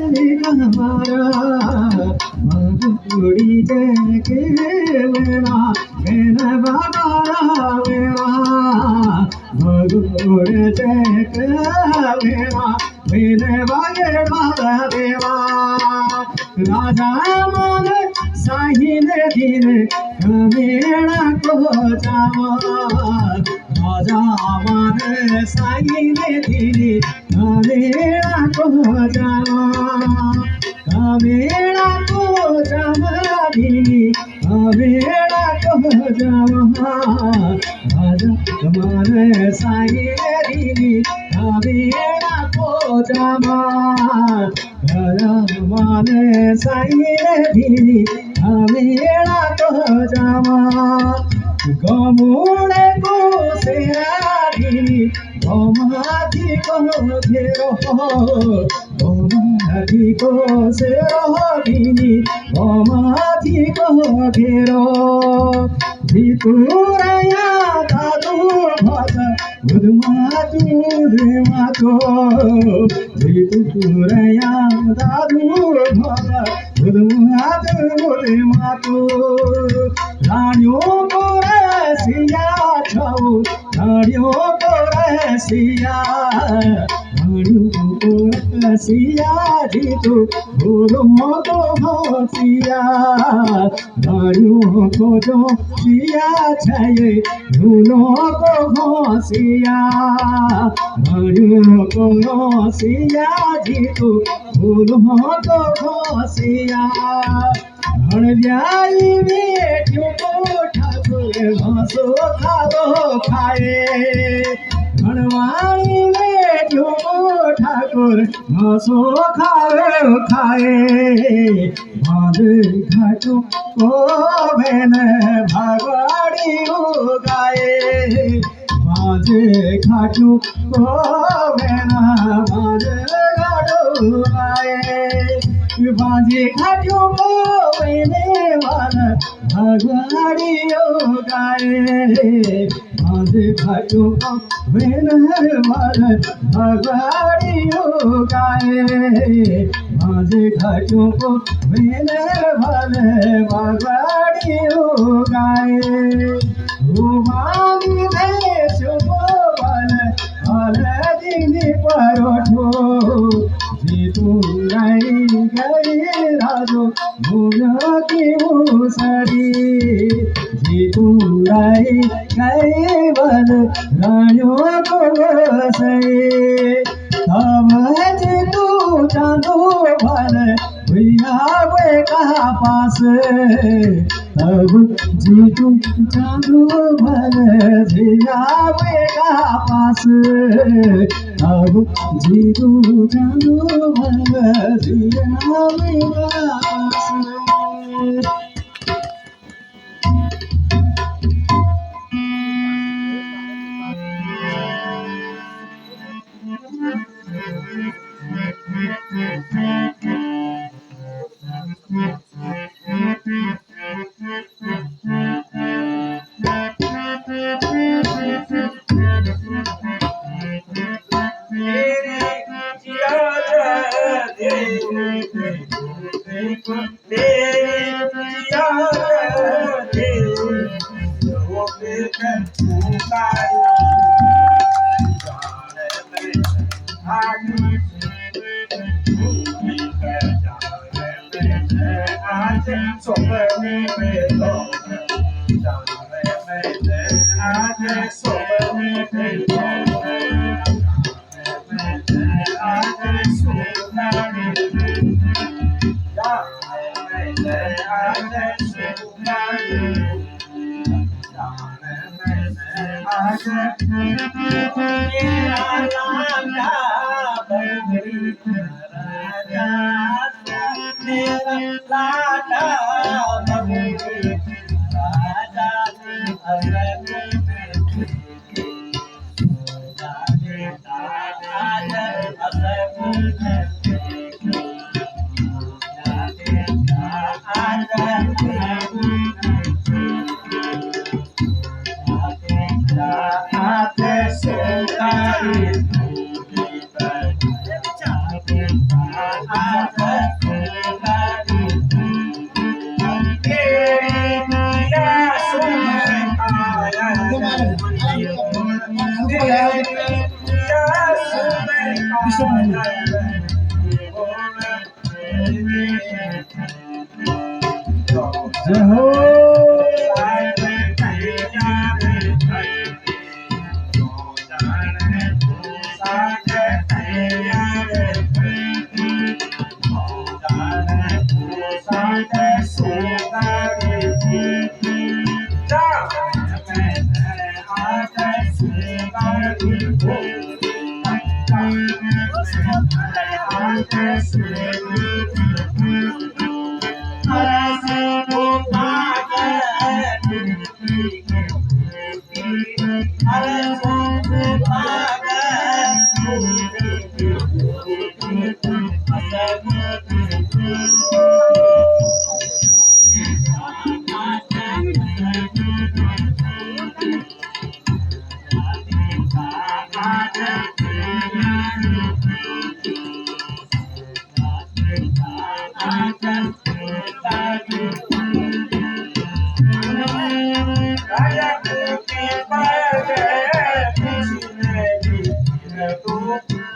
हमारा मधुड़ी के वेणा वेण बाबा वेणा मधुर जैक वेणा वेण बागे बाबा देवा राजा मन साहिल दिन मेरा को जावा राजा मन साहिल दिन मेरा को जावा मेरा को जावा दिन मेरा को जावा राजा मन साहिल दिन मेरा को जावा मन साहिल दिन मेरा को जावा गमुड़े को सेरारी गमाधी को घेरो गमाधी को सेरारी गमाधी को घेरो भितुरया दादू भज उदमातू मातो भितुरया दादू भज उदमातू मातो रानियों को रसिया छाओ रानियों को रसिया रानियों को रसिया जीतो गुरुओं को हसिया रानियों को जो सिया छाए गुरुओं को हसिया रानियों को हसिया जीतो गुरुओं को हसिया हर जाई बेटियों को ठाकुर घासो खाओ खाए हरवाई बेटियों को ठाकुर घासो खाओ खाए बांध घाटों को बहन भगवाड़ी उगाए बांध घाटों को बहन बांध घाटों उगाए बांधे घाटों को मैंने वाला भगवाड़ियों गाए बांधे घाटों को मैंने वाला भगवाड़ियों गाए बांधे घाटों को मैंने वाले भगवाड़ियों गाए वो मांगी भेषो वाले दिन परोठो जीतुराई गए राजो भूला की मुसरी जीतुराई गए बल रानियों को बसे तब जीतू चांदो भल भैया वे कहा पास तब जीतू चांदो भल भैया वे कहा पास तब जीतू चांदो भल भैया वे कहा पास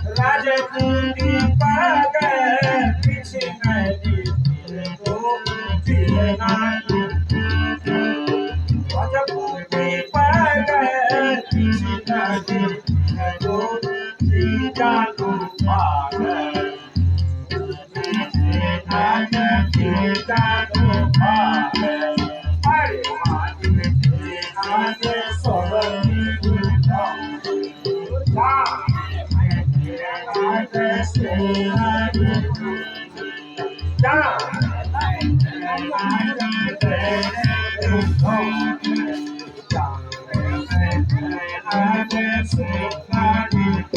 राजपूती पाग पीछे नहीं तो राजपूती पाग पीछे नहीं तो जानो पाग आज जानो पाग अरे आज सोनी